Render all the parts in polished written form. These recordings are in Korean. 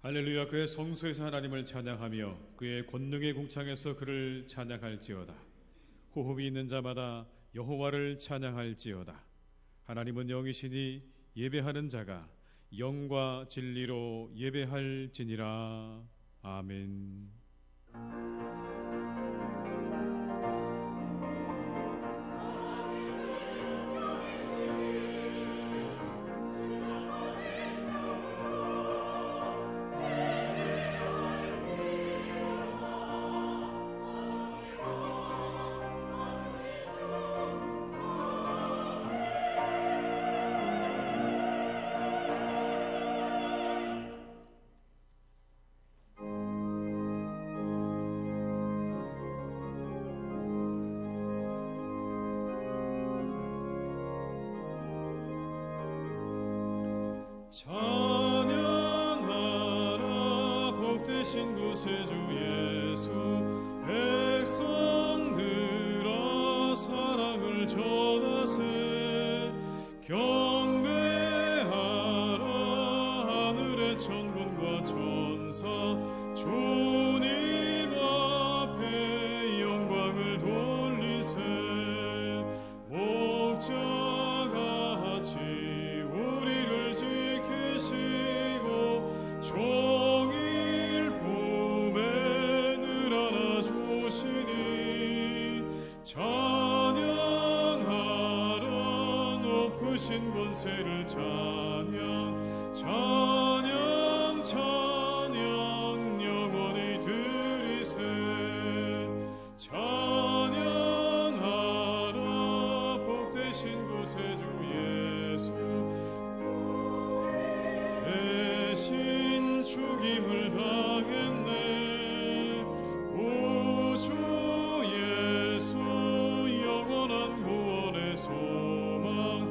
할렐루야. 그의 성소에서 하나님을 찬양하며 그의 권능의 궁창에서 그를 찬양할지어다. 호흡이 있는 자마다 여호와를 찬양할지어다. 하나님은 영이시니 예배하는 자가 영과 진리로 예배할지니라. 아멘. 찬양하라 복되신 구세주 예수 백성들아 사랑을 전하세 경배하라 하늘의 천군과 천사 주님 앞에 영광을 돌리세 목자같이 우리를 지키시고 종일 품에 늘 안아주시니 찬양하라 높으신 권세를 찬양 찬양 찬양 영원히 드리세 찬양하라 복되신 구세주 예수 대신 죽임을 당했네 우주 예수 영원한 구원의 소망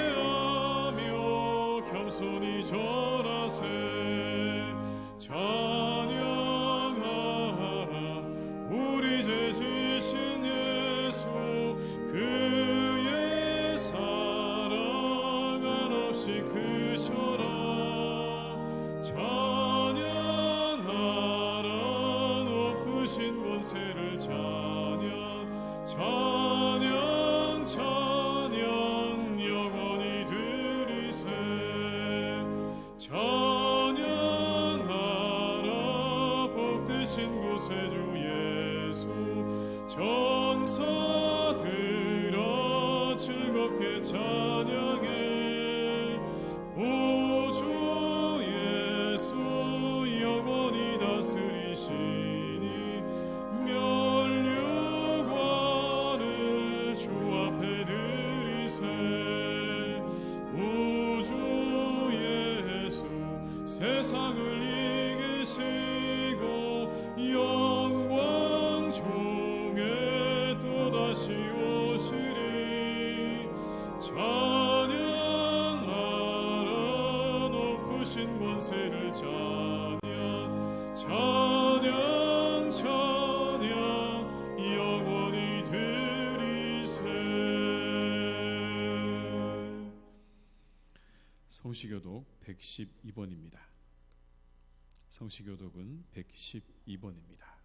경배하며 겸손히 절하세 찬양하라 우리 죄 지신 예수 그의 사랑 한없이 크셔라 찬양하라 높으신 권세를 찬양 찬양 찬양 영원히 드리세 찬양하라 복되신 구세주 예수 전사들아 즐겁게 찬양해 우주 예수 영원히 다스리시니 면류관을 주 앞에 드리세 우주 예수 세상을 이기시고 영광 중에 또다시 오시리 찬양하라 높으신 권세를 찬양 찬양 찬양 영원히 드리세 성시교독 112번입니다. 성시교독은 112번입니다.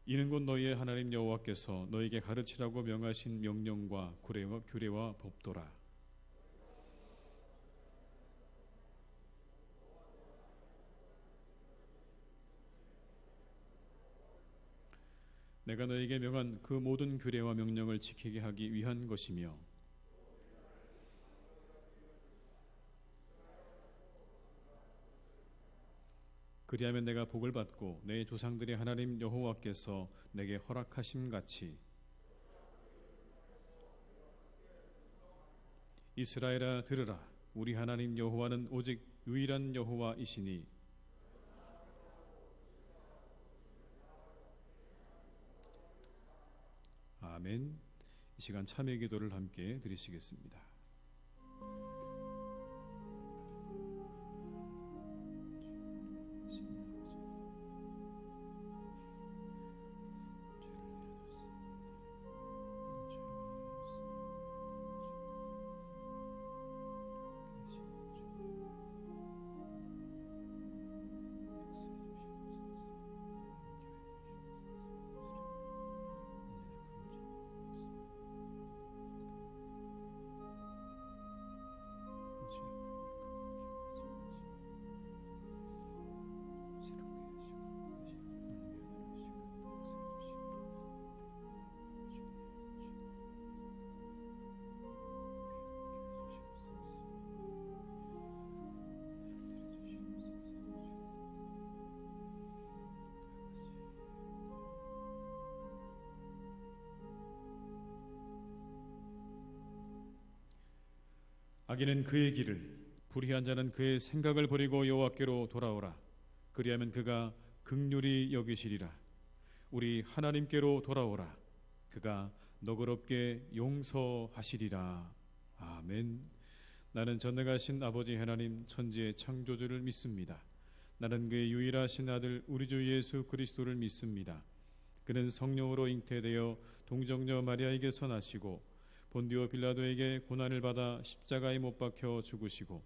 이는 곧 너희의 하나님 여호와께서 너희에게 가르치라고 명하신 명령과 규례와 법도라. 내가 너희에게 명한 그 모든 규례와 명령을 지키게 하기 위한 것이며 그리하면 내가 복을 받고 내 조상들의 하나님 여호와께서 내게 허락하심 같이 이스라엘아 들으라. 우리 하나님 여호와는 오직 유일한 여호와이시니 아멘. 이 시간 참회 기도를 함께 드리시겠습니다. 악인은 그의 길을, 불의한 자는 그의 생각을 버리고 여호와께로 돌아오라. 그리하면 그가 긍휼히 여기시리라. 우리 하나님께로 돌아오라. 그가 너그럽게 용서하시리라. 아멘. 나는 전능하신 아버지 하나님 천지의 창조주를 믿습니다. 나는 그의 유일하신 아들 우리 주 예수 그리스도를 믿습니다. 그는 성령으로 잉태되어 동정녀 마리아에게서 나시고 본디오 빌라도에게 고난을 받아 십자가에 못 박혀 죽으시고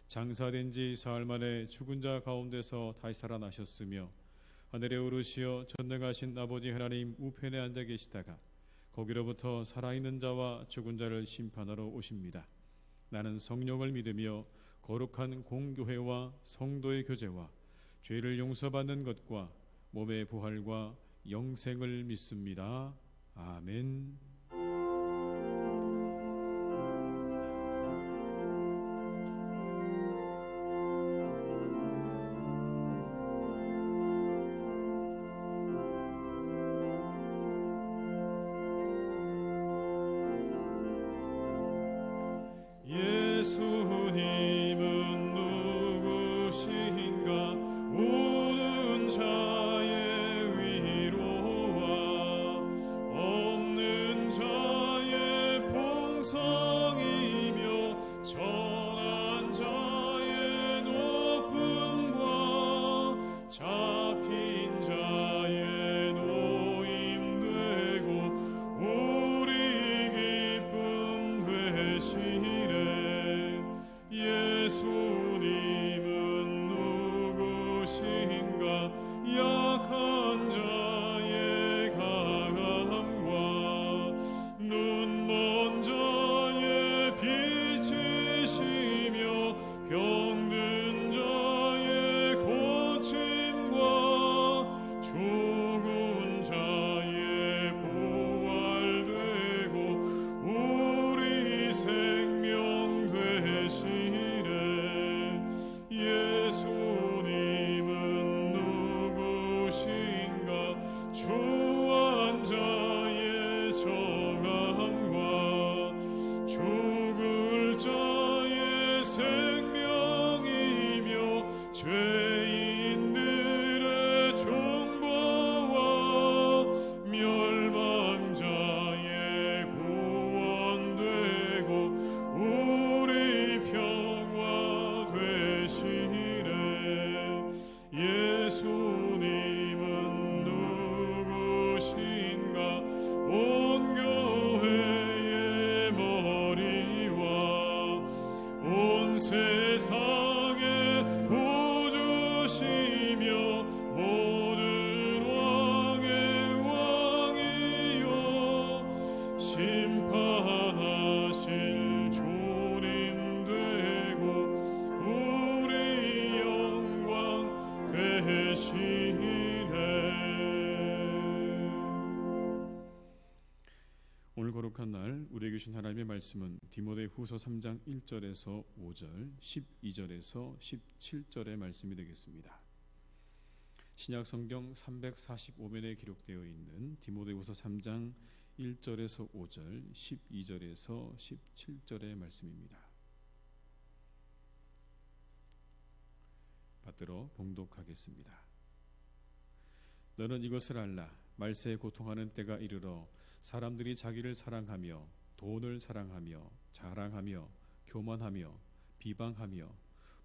장사된 지 사흘 만에 죽은 자 가운데서 다시 살아나셨으며 하늘에 오르시어 전능하신 아버지 하나님 우편에 앉아 계시다가 거기로부터 살아있는 자와 죽은 자를 심판하러 오십니다. 나는 성령을 믿으며 거룩한 공교회와 성도의 교제와 죄를 용서받는 것과 몸의 부활과 영생을 믿습니다. 아멘. 예수님은 누구신가? 우는 자의 위로와 없는 자의 풍성이며 전한 자의 높음과 잡힌 자의 노임되고 우리 기쁨 되시네. 예수님은 누구신가? 약한 자의 강함과 눈먼 자의 빛이시며 병든 자의 고침과 죽은 자의 부활되고 우리 생명 되시네. 예수님은 누구신가? 주한 자의 정함과 죽을 자의 생명이며 죄인들의 중보와 멸망자의 구원되고 우리 평화 되시네. 예수님은 누구신가? 온 교회의 머리와 온 세상의 구주시며 모든 왕의 왕이요 심판하실 주님 되고 우리 영광 되시네. 오늘 거룩한 날 우리에게 주신 하나님의 말씀은 디모데후서 3장 1절에서 5절, 12절에서 17절의 말씀이 되겠습니다. 신약 성경 345면에 기록되어 있는 디모데후서 3장 1절에서 5절, 12절에서 17절의 말씀입니다. 받들어 봉독하겠습니다. 너는 이것을 알라. 말세에 고통하는 때가 이르러 사람들이 자기를 사랑하며 돈을 사랑하며 자랑하며 교만하며 비방하며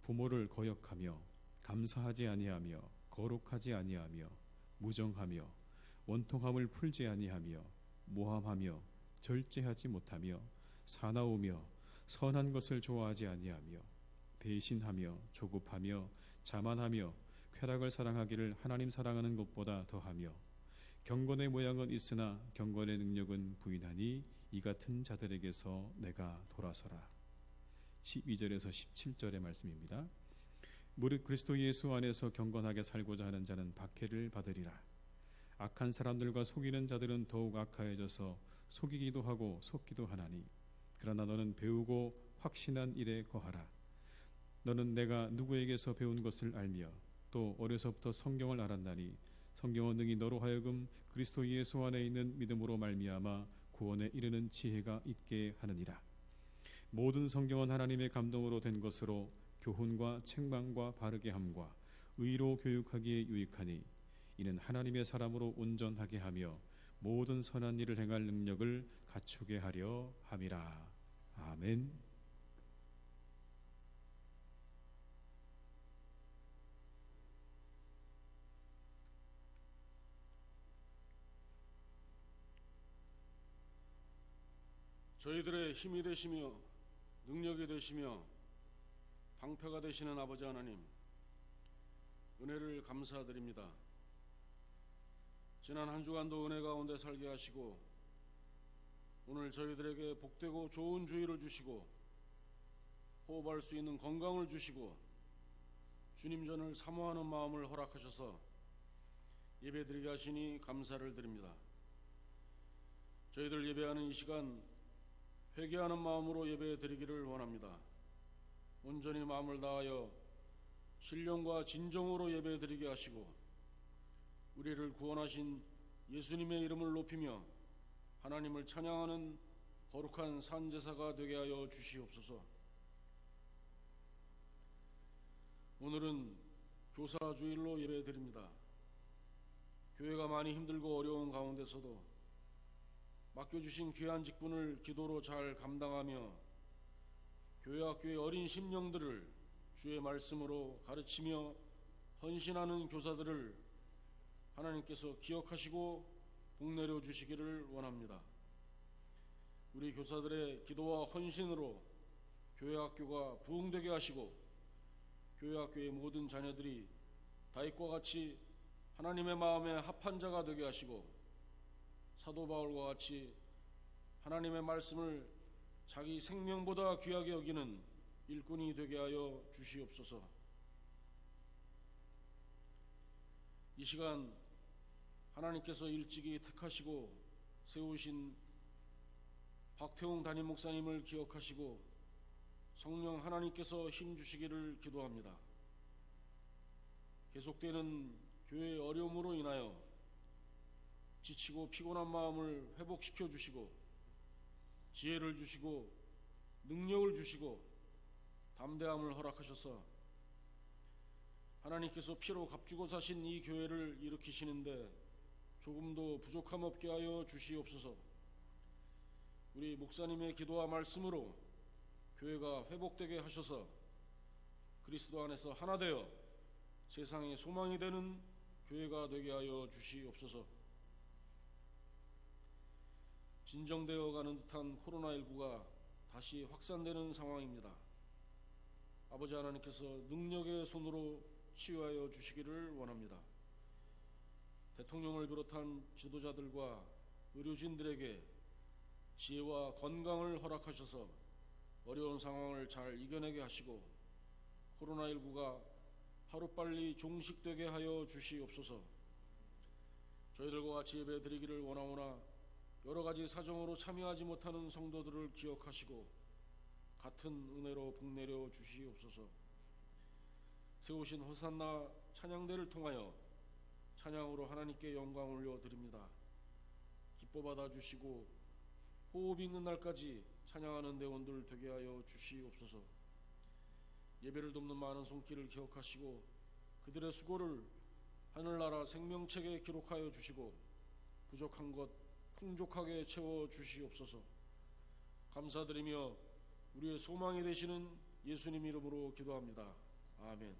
부모를 거역하며 감사하지 아니하며 거룩하지 아니하며 무정하며 원통함을 풀지 아니하며 모함하며 절제하지 못하며 사나우며 선한 것을 좋아하지 아니하며 배신하며 조급하며 자만하며 쾌락을 사랑하기를 하나님 사랑하는 것보다 더하며 경건의 모양은 있으나 경건의 능력은 부인하니 이 같은 자들에게서 내가 돌아서라. 12절에서 17절의 말씀입니다. 무릇 그리스도 예수 안에서 경건하게 살고자 하는 자는 박해를 받으리라. 악한 사람들과 속이는 자들은 더욱 악하여져서 속이기도 하고 속기도 하나니 그러나 너는 배우고 확신한 일에 거하라. 너는 내가 누구에게서 배운 것을 알며 또 어려서부터 성경을 알았나니 성경은 능히 너로 하여금 그리스도 예수 안에 있는 믿음으로 말미암아 구원에 이르는 지혜가 있게 하느니라. 모든 성경은 하나님의 감동으로 된 것으로 교훈과 책망과 바르게 함과 의로 교육하기에 유익하니 이는 하나님의 사람으로 온전하게 하며 모든 선한 일을 행할 능력을 갖추게 하려 함이라. 아멘. 저희들의 힘이 되시며 능력이 되시며 방패가 되시는 아버지 하나님, 은혜를 감사드립니다. 지난 한 주간도 은혜 가운데 살게 하시고 오늘 저희들에게 복되고 좋은 주의를 주시고 호흡할 수 있는 건강을 주시고 주님 전을 사모하는 마음을 허락하셔서 예배드리게 하시니 감사를 드립니다. 저희들 예배하는 이 시간 회개하는 마음으로 예배드리기를 원합니다. 온전히 마음을 다하여 신령과 진정으로 예배드리게 하시고 우리를 구원하신 예수님의 이름을 높이며 하나님을 찬양하는 거룩한 산제사가 되게 하여 주시옵소서. 오늘은 교사주일로 예배드립니다. 교회가 많이 힘들고 어려운 가운데서도 맡겨주신 귀한 직분을 기도로 잘 감당하며 교회학교의 어린 심령들을 주의 말씀으로 가르치며 헌신하는 교사들을 하나님께서 기억하시고 복내려 주시기를 원합니다. 우리 교사들의 기도와 헌신으로 교회학교가 부흥되게 하시고 교회학교의 모든 자녀들이 다윗과 같이 하나님의 마음에 합한 자가 되게 하시고 사도 바울과 같이 하나님의 말씀을 자기 생명보다 귀하게 여기는 일꾼이 되게 하여 주시옵소서. 이 시간 하나님께서 일찍이 택하시고 세우신 박태웅 담임 목사님을 기억하시고 성령 하나님께서 힘 주시기를 기도합니다. 계속되는 교회의 어려움으로 인하여 지치고 피곤한 마음을 회복시켜 주시고 지혜를 주시고 능력을 주시고 담대함을 허락하셔서 하나님께서 피로 값주고 사신 이 교회를 일으키시는데 조금도 부족함 없게 하여 주시옵소서. 우리 목사님의 기도와 말씀으로 교회가 회복되게 하셔서 그리스도 안에서 하나 되어 세상의 소망이 되는 교회가 되게 하여 주시옵소서. 진정되어 가는 듯한 코로나19가 다시 확산되는 상황입니다. 아버지 하나님께서 능력의 손으로 치유하여 주시기를 원합니다. 대통령을 비롯한 지도자들과 의료진들에게 지혜와 건강을 허락하셔서 어려운 상황을 잘 이겨내게 하시고 코로나19가 하루빨리 종식되게 하여 주시옵소서. 저희들과 같이 예배 드리기를 원하오나 여러 가지 사정으로 참여하지 못하는 성도들을 기억하시고 같은 은혜로 복내려 주시옵소서. 세우신 호산나 찬양대를 통하여 찬양으로 하나님께 영광 올려드립니다. 기뻐 받아주시고 호흡이 있는 날까지 찬양하는 대원들 되게 하여 주시옵소서. 예배를 돕는 많은 손길을 기억하시고 그들의 수고를 하늘나라 생명책에 기록하여 주시고 부족한 것 풍족하게 채워 주시옵소서. 감사드리며 우리의 소망이 되시는 예수님 이름으로 기도합니다. 아멘.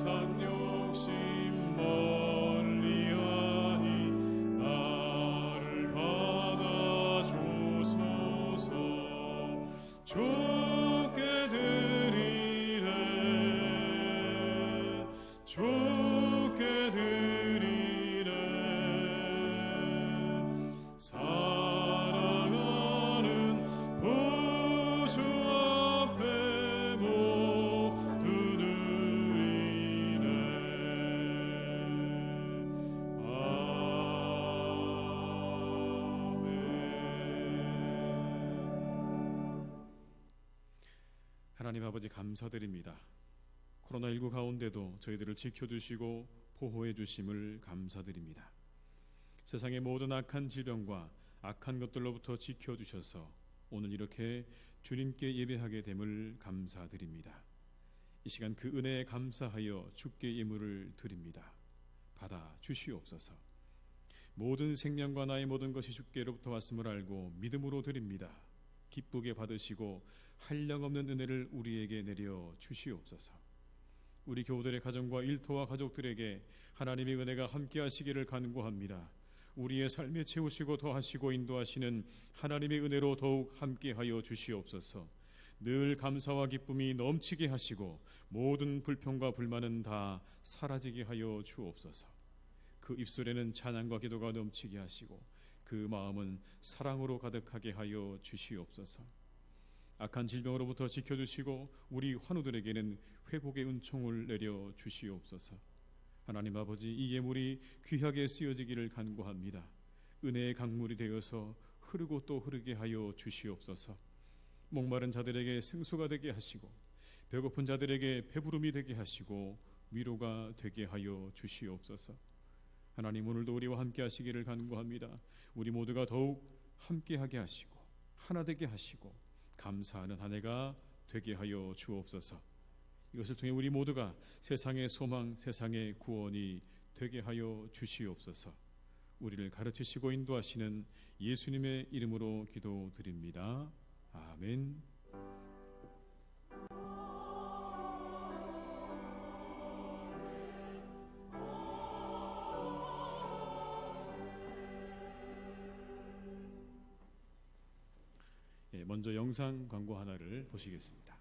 세상 욕심 멀리하니 나를 받아주소서. 주께 드리네 주께 드리네 사랑하는 구주 앞에 모두 드리네. 아멘. 하나님 아버지 감사드립니다. 코로나19 가운데도 저희들을 지켜주시고 보호해 주심을 감사드립니다. 세상의 모든 악한 질병과 악한 것들로부터 지켜주셔서 오늘 이렇게 주님께 예배하게 됨을 감사드립니다. 이 시간 그 은혜에 감사하여 주께 예물을 드립니다. 받아 주시옵소서. 모든 생명과 나의 모든 것이 주께로부터 왔음을 알고 믿음으로 드립니다. 기쁘게 받으시고 한량없는 은혜를 우리에게 내려 주시옵소서. 우리 교우들의 가정과 일터와 가족들에게 하나님의 은혜가 함께 하시기를 간구합니다. 우리의 삶에 채우시고 더하시고 인도하시는 하나님의 은혜로 더욱 함께하여 주시옵소서. 늘 감사와 기쁨이 넘치게 하시고 모든 불평과 불만은 다 사라지게 하여 주옵소서. 그 입술에는 찬양과 기도가 넘치게 하시고 그 마음은 사랑으로 가득하게 하여 주시옵소서. 악한 질병으로부터 지켜주시고 우리 환우들에게는 회복의 은총을 내려 주시옵소서. 하나님 아버지, 이 예물이 귀하게 쓰여지기를 간구합니다. 은혜의 강물이 되어서 흐르고 또 흐르게 하여 주시옵소서. 목마른 자들에게 생수가 되게 하시고 배고픈 자들에게 배부름이 되게 하시고 위로가 되게 하여 주시옵소서. 하나님, 오늘도 우리와 함께 하시기를 간구합니다. 우리 모두가 더욱 함께하게 하시고 하나 되게 하시고 감사하는 한 해가 되게 하여 주옵소서. 이것을 통해 우리 모두가 세상의 소망, 세상의 구원이 되게 하여 주시옵소서. 우리를 가르치시고 인도하시는 예수님의 이름으로 기도드립니다. 아멘. 먼저 영상 광고 하나를 보시겠습니다.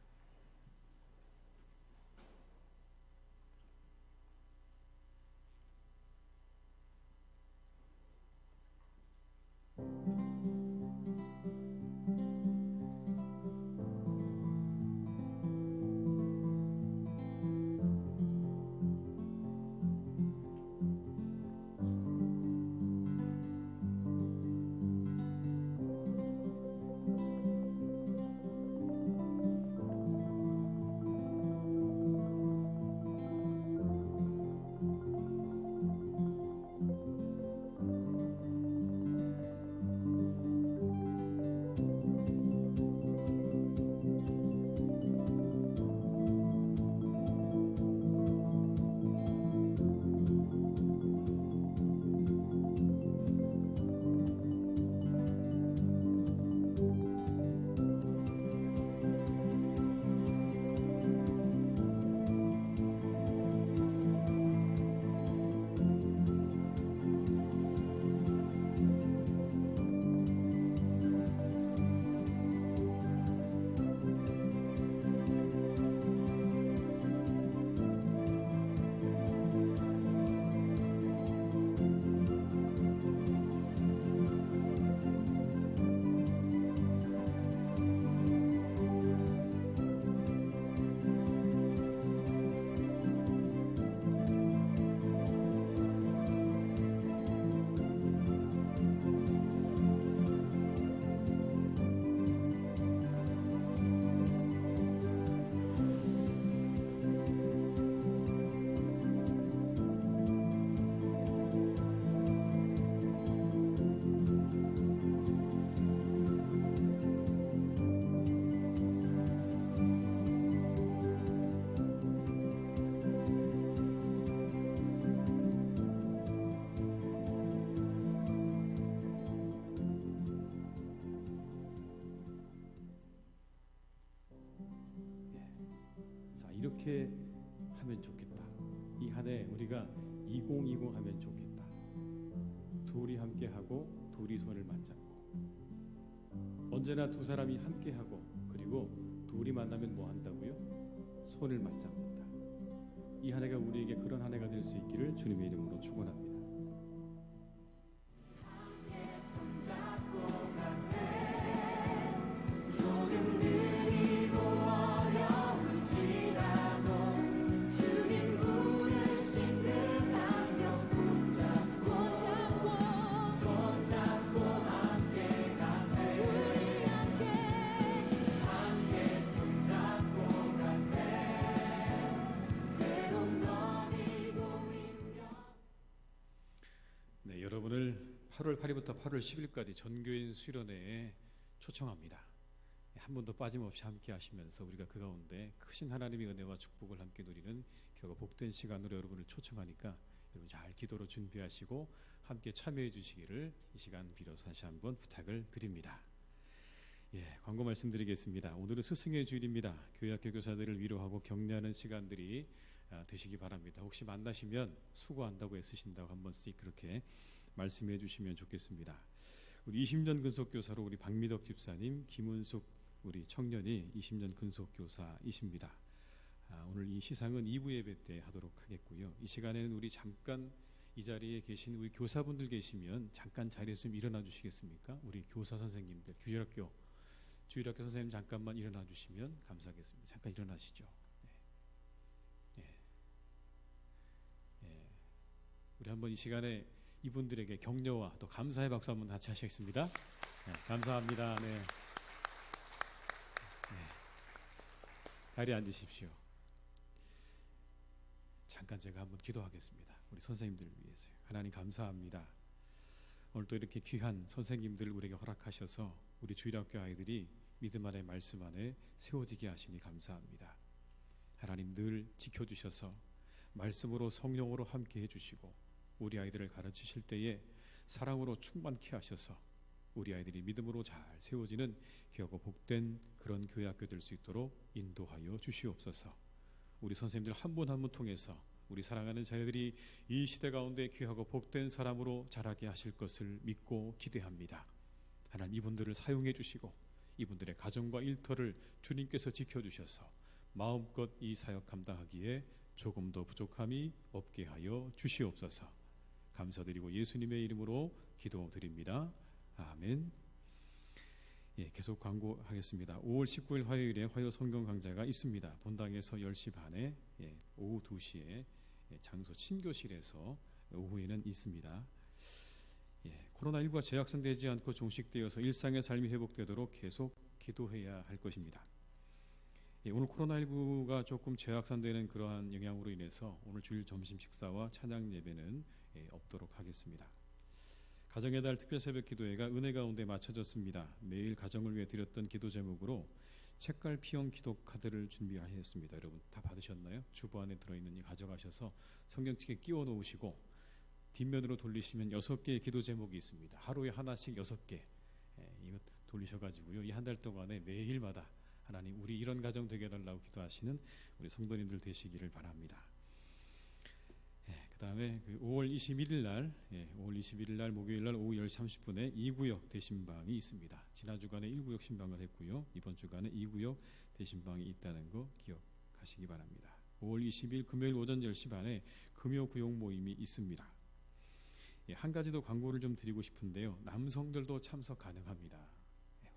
이렇게 하면 좋겠다. 이 한 해 우리가 2020 하면 좋겠다. 둘이 함께하고 둘이 손을 맞잡고, 언제나 두 사람이 함께하고 그리고 둘이 만나면 뭐 한다고요? 손을 맞잡는다. 이 한 해가 우리에게 그런 한 해가 될 수 있기를 주님의 이름으로 축원합니다. 네, 여러분을 8월 8일부터 8월 10일까지 전교인 수련회에 초청합니다. 한 번도 빠짐없이 함께 하시면서 우리가 그 가운데 크신 하나님의 은혜와 축복을 함께 누리는 결국 복된 시간으로 여러분을 초청하니까 여러분 잘 기도로 준비하시고 함께 참여해 주시기를 이 시간 빌어서 다시 한번 부탁을 드립니다. 광고 말씀드리겠습니다. 오늘은 스승의 주일입니다. 교회학교 교사들을 위로하고 격려하는 시간들이 되시기 바랍니다. 혹시 만나시면 수고한다고 애쓰신다고 한 번씩 그렇게 말씀해 주시면 좋겠습니다. 우리 20년 근속교사로 우리 박미덕 집사님, 김은숙 우리 청년이 20년 근속교사이십니다. 오늘 이 시상은 2부 예배 때 하도록 하겠고요. 이 시간에는 우리 잠깐 이 자리에 계신 우리 교사분들 계시면 잠깐 자리에서 좀 일어나 주시겠습니까? 우리 교사 선생님들, 주일학교 선생님 잠깐만 일어나 주시면 감사하겠습니다. 잠깐 일어나시죠. 우리 한번 이 시간에 이분들에게 격려와 또 감사의 박수 한번 같이 하시겠습니다. 감사합니다. 자리에 앉으십시오. 잠깐 제가 한번 기도하겠습니다. 우리 선생님들을 위해서요. 하나님 감사합니다. 오늘 또 이렇게 귀한 선생님들을 우리에게 허락하셔서 우리 주일학교 아이들이 믿음 안에 말씀 안에 세워지게 하시니 감사합니다. 하나님 늘 지켜주셔서 말씀으로 성령으로 함께 해주시고 우리 아이들을 가르치실 때에 사랑으로 충만케 하셔서 우리 아이들이 믿음으로 잘 세워지는 귀하고 복된 그런 교회학교 될 수 있도록 인도하여 주시옵소서. 우리 선생님들 한 분 한 분 통해서 우리 사랑하는 자녀들이 이 시대 가운데 귀하고 복된 사람으로 자라게 하실 것을 믿고 기대합니다. 하나님 이분들을 사용해 주시고 이분들의 가정과 일터를 주님께서 지켜주셔서 마음껏 이 사역 감당하기에 조금 더 부족함이 없게 하여 주시옵소서. 감사드리고 예수님의 이름으로 기도드립니다. 아멘. 계속 광고하겠습니다. 5월 19일 화요일에 화요 성경 강좌가 있습니다. 본당에서 10시 반에 오후 2시에 장소 신교실에서 오후에는 있습니다. 코로나19가 재확산되지 않고 종식되어서 일상의 삶이 회복되도록 계속 기도해야 할 것입니다. 오늘 코로나19가 조금 재확산되는 그러한 영향으로 인해서 오늘 주일 점심 식사와 찬양 예배는 없도록 하겠습니다. 가정의 달 특별 새벽 기도회가 은혜 가운데 마쳐졌습니다. 매일 가정을 위해 드렸던 기도 제목으로 책갈 피형 기도 카드를 준비하셨습니다. 여러분 다 받으셨나요? 주보 안에 들어있는 이 가져가셔서 성경책에 끼워 놓으시고 뒷면으로 돌리시면 6개의 기도 제목이 있습니다. 하루에 하나씩 6개 이거 돌리셔가지고요. 이 한 달 동안에 매일마다 하나님 우리 이런 가정 되게 해달라고 기도하시는 우리 성도님들 되시기를 바랍니다. 그 다음에 5월 21일 날 목요일 날 오후 10시 30분에 2구역 대신방이 있습니다. 지난 주간에 1구역 신방을 했고요. 이번 주간에 2구역 대신방이 있다는 거 기억하시기 바랍니다. 5월 20일 금요일 오전 10시 반에 금요 구역 모임이 있습니다. 한 가지 더 광고를 좀 드리고 싶은데요. 남성들도 참석 가능합니다.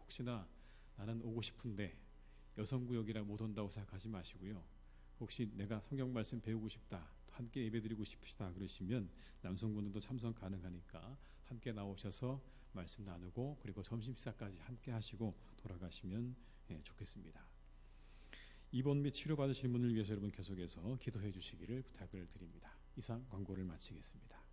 혹시나 나는 오고 싶은데 여성구역이라 못 온다고 생각하지 마시고요. 혹시 내가 성경 말씀 배우고 싶다, 함께 예배드리고 싶으시다 그러시면 남성분들도 참석 가능하니까 함께 나오셔서 말씀 나누고 그리고 점심 식사까지 함께 하시고 돌아가시면 좋겠습니다. 입원 및 치료 받으시는 분을 위해서 여러분 계속해서 기도해 주시기를 부탁을 드립니다. 이상 광고를 마치겠습니다.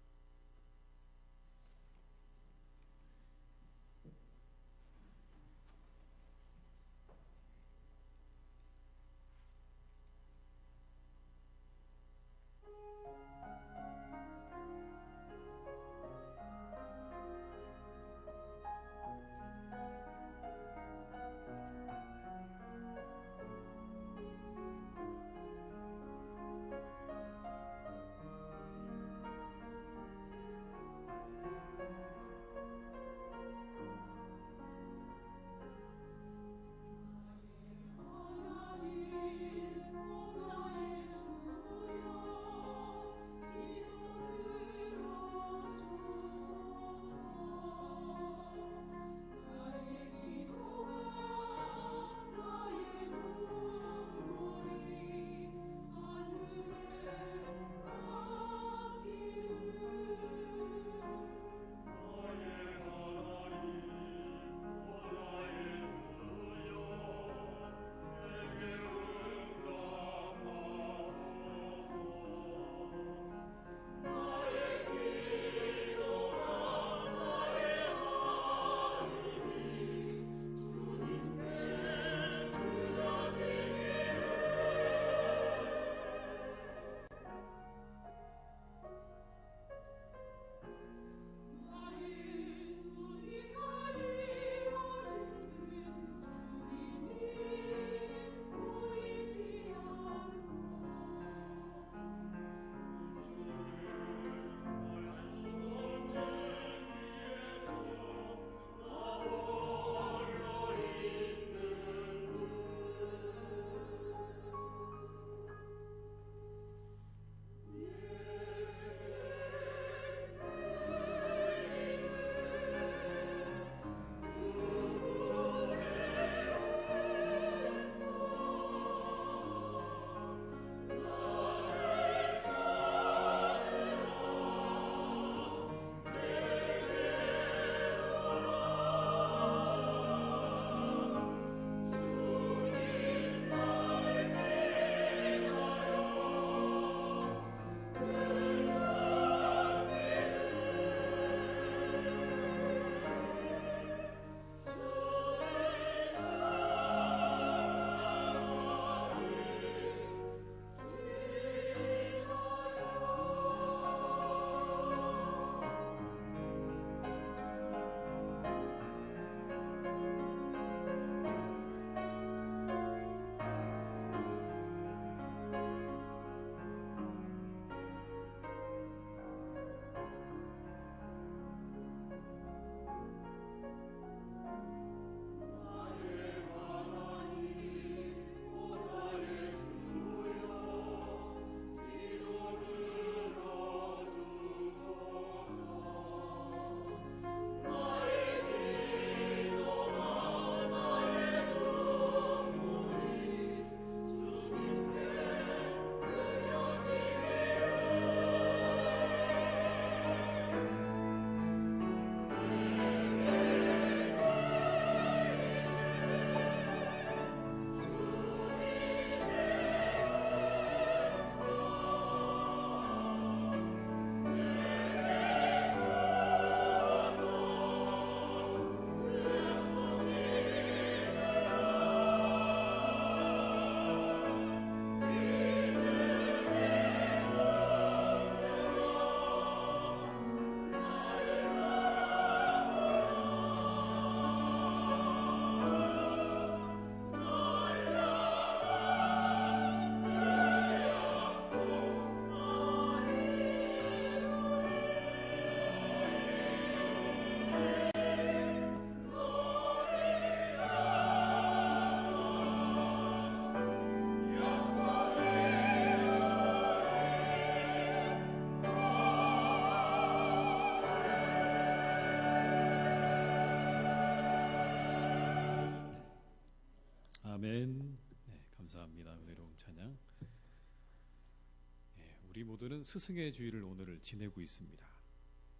우리 모두는 스승의 주일을 오늘을 지내고 있습니다.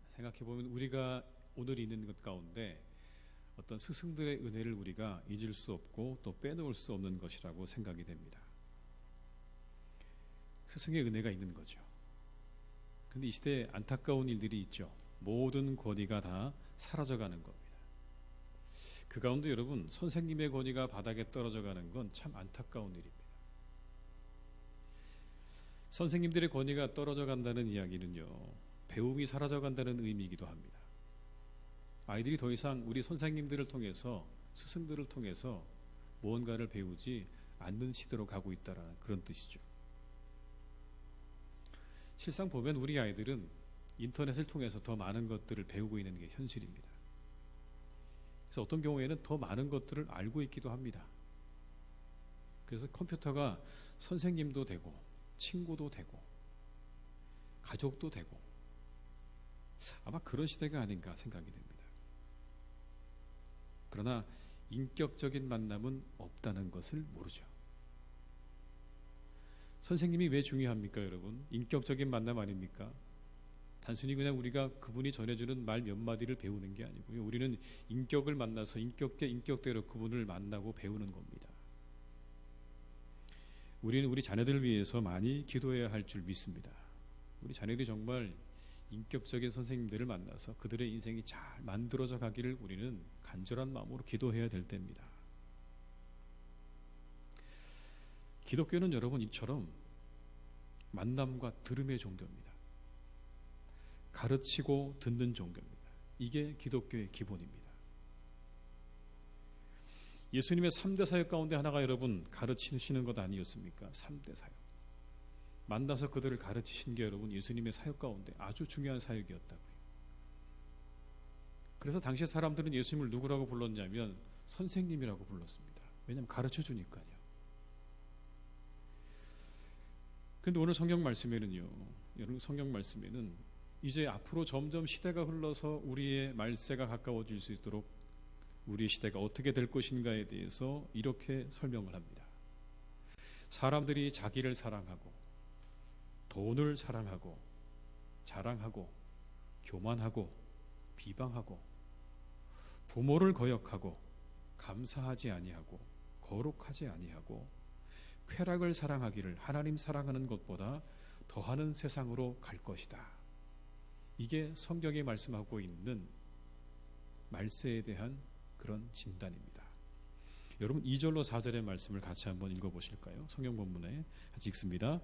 생각해보면 우리가 오늘 있는 것 가운데 어떤 스승들의 은혜를 우리가 잊을 수 없고 또 빼놓을 수 없는 것이라고 생각이 됩니다. 스승의 은혜가 있는 거죠. 그런데 이 시대에 안타까운 일들이 있죠. 모든 권위가 다 사라져가는 겁니다. 그 가운데 여러분, 선생님의 권위가 바닥에 떨어져가는 건 참 안타까운 일입니다. 선생님들의 권위가 떨어져 간다는 이야기는요, 배움이 사라져 간다는 의미이기도 합니다. 아이들이 더 이상 우리 선생님들을 통해서, 스승들을 통해서 무언가를 배우지 않는 시대로 가고 있다는 그런 뜻이죠. 실상 보면 우리 아이들은 인터넷을 통해서 더 많은 것들을 배우고 있는 게 현실입니다. 그래서 어떤 경우에는 더 많은 것들을 알고 있기도 합니다. 그래서 컴퓨터가 선생님도 되고 친구도 되고 가족도 되고 아마 그런 시대가 아닌가 생각이 됩니다. 그러나 인격적인 만남은 없다는 것을 모르죠. 선생님이 왜 중요합니까, 여러분? 인격적인 만남 아닙니까? 단순히 그냥 우리가 그분이 전해주는 말 몇 마디를 배우는 게 아니고요. 우리는 인격을 만나서 인격대로 그분을 만나고 배우는 겁니다. 우리는 우리 자녀들을 위해서 많이 기도해야 할 줄 믿습니다. 우리 자녀들이 정말 인격적인 선생님들을 만나서 그들의 인생이 잘 만들어져 가기를 우리는 간절한 마음으로 기도해야 될 때입니다. 기독교는 여러분 이처럼 만남과 들음의 종교입니다. 가르치고 듣는 종교입니다. 이게 기독교의 기본입니다. 예수님의 3대 사역 가운데 하나가 여러분 가르치시는 것 아니었습니까? 3대 사역. 만나서 그들을 가르치신 게 여러분 예수님의 사역 가운데 아주 중요한 사역이었다고요. 그래서 당시 사람들은 예수님을 누구라고 불렀냐면 선생님이라고 불렀습니다. 왜냐하면 가르쳐 주니까요. 그런데 오늘 성경 말씀에는요, 여러분 성경 말씀에는 이제 앞으로 점점 시대가 흘러서 우리의 말세가 가까워질 수 있도록 우리의 시대가 어떻게 될 것인가에 대해서 이렇게 설명을 합니다. 사람들이 자기를 사랑하고 돈을 사랑하고 자랑하고 교만하고 비방하고 부모를 거역하고 감사하지 아니하고 거룩하지 아니하고 쾌락을 사랑하기를 하나님 사랑하는 것보다 더하는 세상으로 갈 것이다. 이게 성경에 말씀하고 있는 말세에 대한 그런 진단입니다. 여러분 2절로 4절의 말씀을 같이 한번 읽어보실까요? 성경 본문에 같이 읽습니다.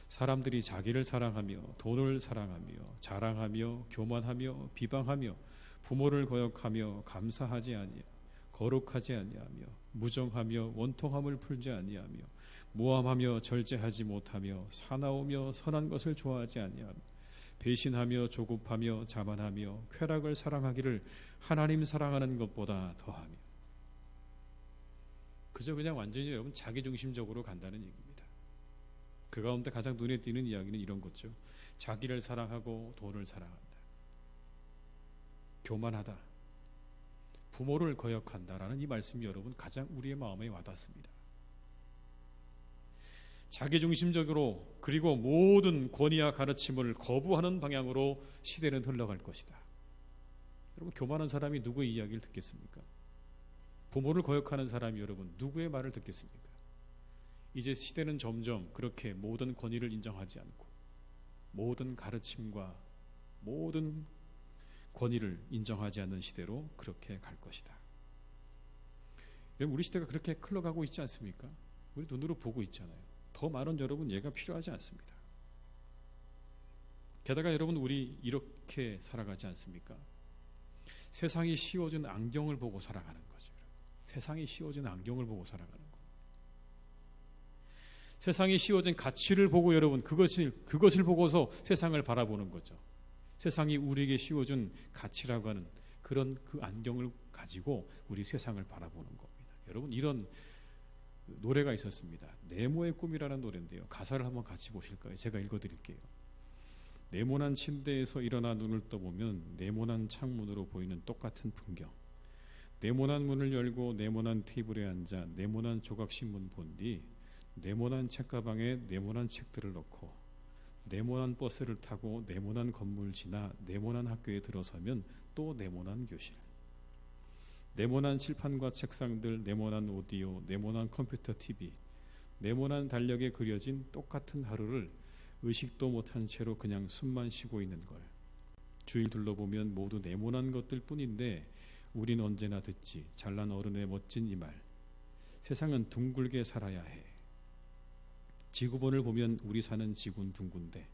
사람들이 자기를 사랑하며 돈을 사랑하며 자랑하며 교만하며 비방하며 부모를 거역하며 감사하지 아니하며 거룩하지 아니하며 무정하며 원통함을 풀지 아니하며 모함하며 절제하지 못하며 사나우며 선한 것을 좋아하지 아니하며 배신하며 조급하며 자만하며 쾌락을 사랑하기를 하나님 사랑하는 것보다 더하며. 그저 그냥 완전히 여러분 자기중심적으로 간다는 얘기입니다. 그 가운데 가장 눈에 띄는 이야기는 이런 거죠. 자기를 사랑하고 돈을 사랑한다. 교만하다. 부모를 거역한다라는 이 말씀이 여러분 가장 우리의 마음에 와닿습니다. 자기중심적으로 그리고 모든 권위와 가르침을 거부하는 방향으로 시대는 흘러갈 것이다. 여러분 교만한 사람이 누구의 이야기를 듣겠습니까? 부모를 거역하는 사람이 여러분 누구의 말을 듣겠습니까? 이제 시대는 점점 그렇게 모든 권위를 인정하지 않고 모든 가르침과 모든 권위를 인정하지 않는 시대로 그렇게 갈 것이다. 여러분 우리 시대가 그렇게 흘러가고 있지 않습니까? 우리 눈으로 보고 있잖아요. 더 많은 여러분 예가 필요하지 않습니다. 게다가 여러분 우리 이렇게 살아가지 않습니까? 세상이 씌워준 안경을 보고 살아가는 거죠. 세상이 씌워준 안경을 보고 살아가는 거. 세상이 씌워진 가치를 보고 여러분 그것을 보고서 세상을 바라보는 거죠. 세상이 우리에게 씌워준 가치라고 하는 그런 그 안경을 가지고 우리 세상을 바라보는 겁니다. 여러분 이런 노래가 있었습니다. 네모의 꿈이라는 노래인데요. 가사를 한번 같이 보실까요? 제가 읽어드릴게요. 네모난 침대에서 일어나 눈을 떠보면 네모난 창문으로 보이는 똑같은 풍경. 네모난 문을 열고 네모난 테이블에 앉아 네모난 조각신문 본 뒤 네모난 책가방에 네모난 책들을 넣고 네모난 버스를 타고 네모난 건물 지나 네모난 학교에 들어서면 또 네모난 교실, 네모난 칠판과 책상들, 네모난 오디오, 네모난 컴퓨터 TV, 네모난 달력에 그려진 똑같은 하루를 의식도 못한 채로 그냥 숨만 쉬고 있는 걸 주위를 둘러보면 모두 네모난 것들 뿐인데 우린 언제나 듣지. 잘난 어른의 멋진 이 말, 세상은 둥글게 살아야 해. 지구본을 보면 우리 사는 지구는 둥근데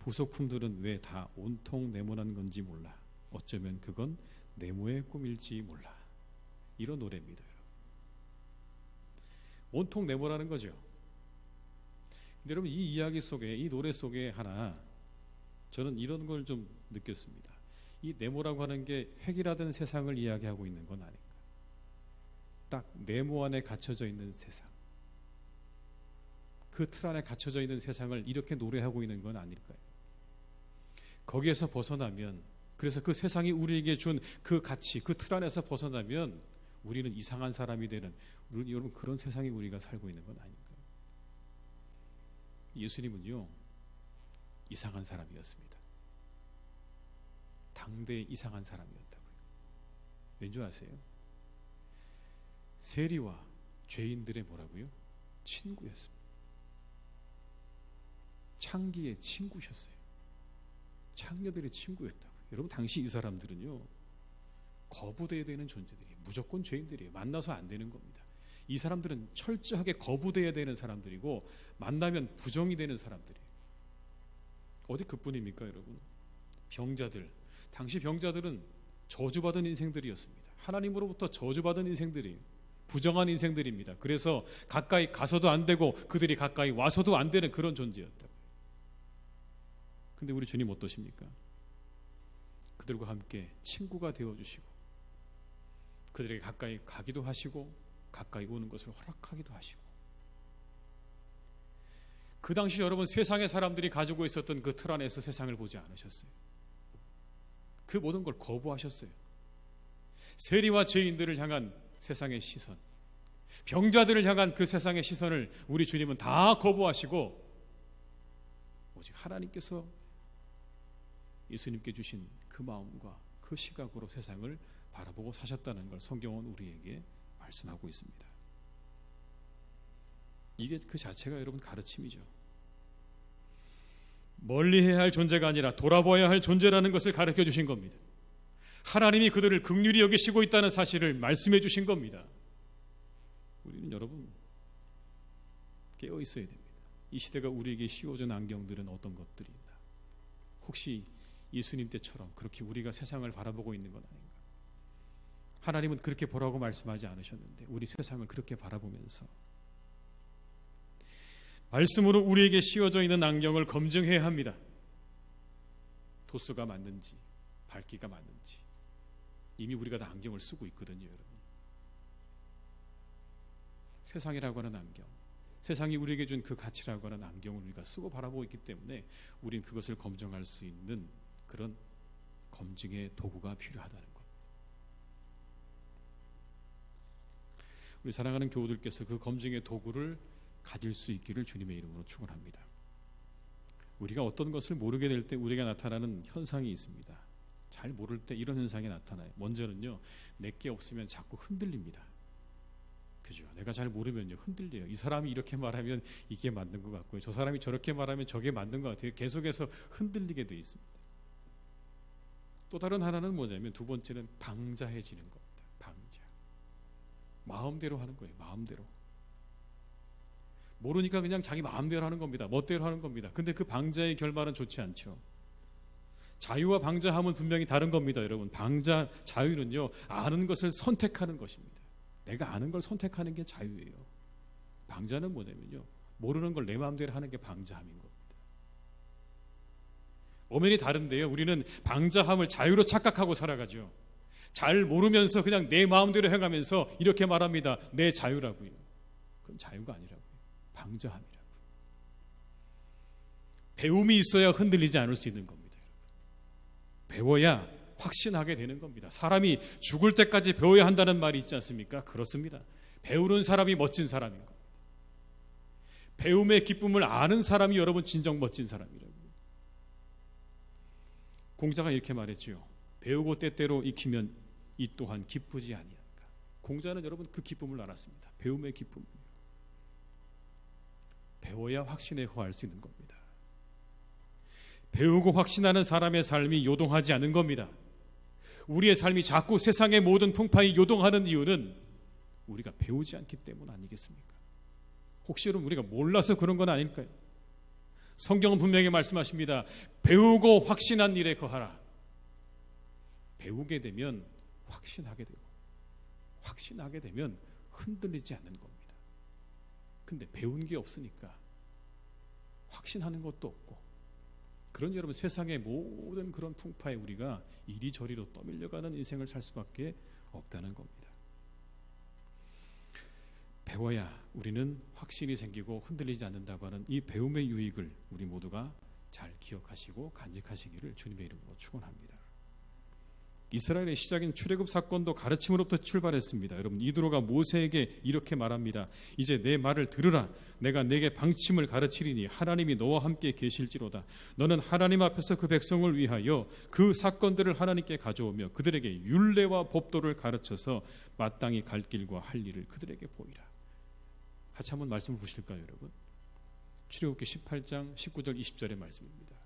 부속품들은 왜 다 온통 네모난 건지 몰라. 어쩌면 그건 네모의 꿈일지 몰라. 이런 노래입니다. 온통 네모라는 거죠. 근데 여러분, 이 이야기 속에, 이 노래 속에 하나 저는 이런 걸 좀 느꼈습니다. 이 네모라고 하는 게 획일화된 세상을 이야기하고 있는 건 아닌가. 딱 네모 안에 갇혀져 있는 세상, 그 틀 안에 갇혀져 있는 세상을 이렇게 노래하고 있는 건 아닐까요? 거기에서 벗어나면, 그래서 그 세상이 우리에게 준 그 가치, 그 틀 안에서 벗어나면 우리는 이상한 사람이 되는, 여러분, 그런 세상에 우리가 살고 있는 건 아닌가요? 예수님은요, 이상한 사람이었습니다. 당대의 이상한 사람이었다고요. 왠지 아세요? 세리와 죄인들의 뭐라고요? 친구였습니다. 창기의 친구셨어요. 창녀들의 친구였다고요. 여러분, 당시 이 사람들은요, 거부돼야 되는 존재들이에요. 무조건 죄인들이에요. 만나서 안 되는 겁니다. 이 사람들은 철저하게 거부돼야 되는 사람들이고 만나면 부정이 되는 사람들이에요. 어디 그뿐입니까, 여러분? 병자들, 당시 병자들은 저주받은 인생들이었습니다. 하나님으로부터 저주받은 인생들이에요. 부정한 인생들입니다. 그래서 가까이 가서도 안 되고 그들이 가까이 와서도 안 되는 그런 존재였다고요. 근데 우리 주님 어떠십니까? 그들과 함께 친구가 되어주시고 그들에게 가까이 가기도 하시고 가까이 오는 것을 허락하기도 하시고, 그 당시 여러분, 세상의 사람들이 가지고 있었던 그 틀 안에서 세상을 보지 않으셨어요. 그 모든 걸 거부하셨어요. 세리와 죄인들을 향한 세상의 시선, 병자들을 향한 그 세상의 시선을 우리 주님은 다 거부하시고 오직 하나님께서 예수님께 주신 그 마음과 그 시각으로 세상을 바라보고 사셨다는 걸 성경은 우리에게 말씀하고 있습니다. 이게 그 자체가 여러분 가르침이죠. 멀리해야 할 존재가 아니라 돌아보아야 할 존재라는 것을 가르쳐 주신 겁니다. 하나님이 그들을 긍휼히 여기시고 있다는 사실을 말씀해 주신 겁니다. 우리는 여러분 깨어 있어야 됩니다. 이 시대가 우리에게 씌워준 안경들은 어떤 것들이 있나? 혹시 예수님 때처럼 그렇게 우리가 세상을 바라보고 있는 건 아닌가? 하나님은 그렇게 보라고 말씀하지 않으셨는데 우리 세상을 그렇게 바라보면서 말씀으로 우리에게 씌워져 있는 안경을 검증해야 합니다. 도수가 맞는지 밝기가 맞는지 이미 우리가 다 안경을 쓰고 있거든요, 여러분. 세상이라고 하는 안경, 세상이 우리에게 준 그 가치라고 하는 안경을 우리가 쓰고 바라보고 있기 때문에 우린 그것을 검증할 수 있는 그런 검증의 도구가 필요하다는 것. 우리 사랑하는 교우들께서 그 검증의 도구를 가질 수 있기를 주님의 이름으로 축원합니다. 우리가 어떤 것을 모르게 될 때 우리가 나타나는 현상이 있습니다. 잘 모를 때 이런 현상이 나타나요. 먼저는요, 내게 없으면 자꾸 흔들립니다. 그죠? 내가 잘 모르면요, 흔들려요. 이 사람이 이렇게 말하면 이게 맞는 것 같고요, 저 사람이 저렇게 말하면 저게 맞는 것 같아요. 계속해서 흔들리게 돼 있습니다. 또 다른 하나는 뭐냐면, 두 번째는 방자해지는 겁니다. 방자. 마음대로 하는 거예요. 마음대로. 모르니까 그냥 자기 마음대로 하는 겁니다. 멋대로 하는 겁니다. 근데 그 방자의 결말은 좋지 않죠. 자유와 방자함은 분명히 다른 겁니다, 여러분. 방자, 자유는요, 아는 것을 선택하는 것입니다. 내가 아는 걸 선택하는 게 자유예요. 방자는 뭐냐면요, 모르는 걸 내 마음대로 하는 게 방자함인 겁니다. 엄연히 다른데요, 우리는 방자함을 자유로 착각하고 살아가죠. 잘 모르면서 그냥 내 마음대로 행하면서 이렇게 말합니다. 내 자유라고요. 그건 자유가 아니라고요. 방자함이라고요. 배움이 있어야 흔들리지 않을 수 있는 겁니다. 배워야 확신하게 되는 겁니다. 사람이 죽을 때까지 배워야 한다는 말이 있지 않습니까? 그렇습니다. 배우는 사람이 멋진 사람인 겁니다. 배움의 기쁨을 아는 사람이 여러분 진정 멋진 사람이라고요. 공자가 이렇게 말했지요. 배우고 때때로 익히면 이 또한 기쁘지 아니한가. 공자는 여러분 그 기쁨을 알았습니다. 배움의 기쁨. 배워야 확신에 허할 수 있는 겁니다. 배우고 확신하는 사람의 삶이 요동하지 않은 겁니다. 우리의 삶이 자꾸 세상의 모든 풍파에 요동하는 이유는 우리가 배우지 않기 때문 아니겠습니까? 혹시 여러분 우리가 몰라서 그런 건 아닐까요? 성경은 분명히 말씀하십니다. 배우고 확신한 일에 거하라. 배우게 되면 확신하게 되고, 확신하게 되면 흔들리지 않는 겁니다. 근데 배운 게 없으니까 확신하는 것도 없고, 그런 여러분 세상의 모든 그런 풍파에 우리가 이리저리로 떠밀려가는 인생을 살 수밖에 없다는 겁니다. 배워야 우리는 확신이 생기고 흔들리지 않는다고 하는 이 배움의 유익을 우리 모두가 잘 기억하시고 간직하시기를 주님의 이름으로 축원합니다. 이스라엘의 시작인 출애굽 사건도 가르침으로부터 출발했습니다. 여러분 이드로가 모세에게 이렇게 말합니다. 이제 내 말을 들으라. 내가 내게 방침을 가르치리니 하나님이 너와 함께 계실지로다. 너는 하나님 앞에서 그 백성을 위하여 그 사건들을 하나님께 가져오며 그들에게 율례와 법도를 가르쳐서 마땅히 갈 길과 할 일을 그들에게 보이라. 같이 한번 말씀을 보실까요, 여러분? 출애굽기 18장 19절 20절의 말씀입니다.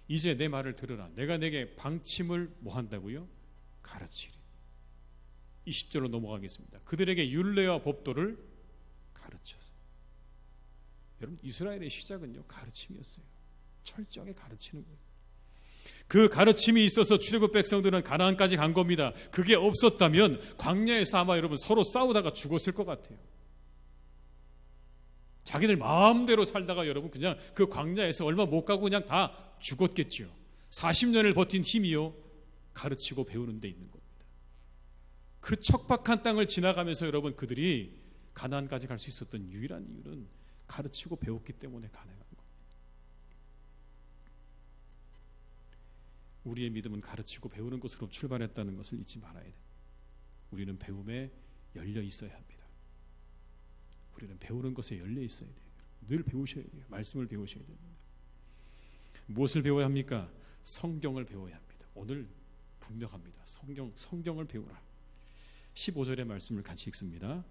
이제 내 말을 들으라. 내가 내게 방침을 뭐 한다고요? 가르치리. 20절로 넘어가겠습니다. 그들에게 율례와 법도를 가르쳐서. 여러분 이스라엘의 시작은요 가르침이었어요. 철저하게 가르치는 거예요. 그 가르침이 있어서 출애굽 백성들은 가나안까지 간 겁니다. 그게 없었다면 광야에서 아마 여러분 서로 싸우다가 죽었을 것 같아요. 자기들 마음대로 살다가 여러분 그냥 그 광야에서 얼마 못 가고 그냥 다 죽었겠죠. 40년을 버틴 힘이요 가르치고 배우는 데 있는 겁니다. 그 척박한 땅을 지나가면서 여러분 그들이 가나안까지 갈 수 있었던 유일한 이유는 가르치고 배웠기 때문에 가능한 겁니다. 우리의 믿음은 가르치고 배우는 것으로 출발했다는 것을 잊지 말아야 돼요. 우리는 배움에 열려 있어야 합니다. 우리는 배우는 것에 열려 있어야 돼요. 늘 배우셔야 돼요. 말씀을 배우셔야 됩니다. 무엇을 배워야 합니까? 성경을 배워야 합니다. 오늘 분명합니다. 성경을 배우라. 15절의 말씀을 같이 읽습니다.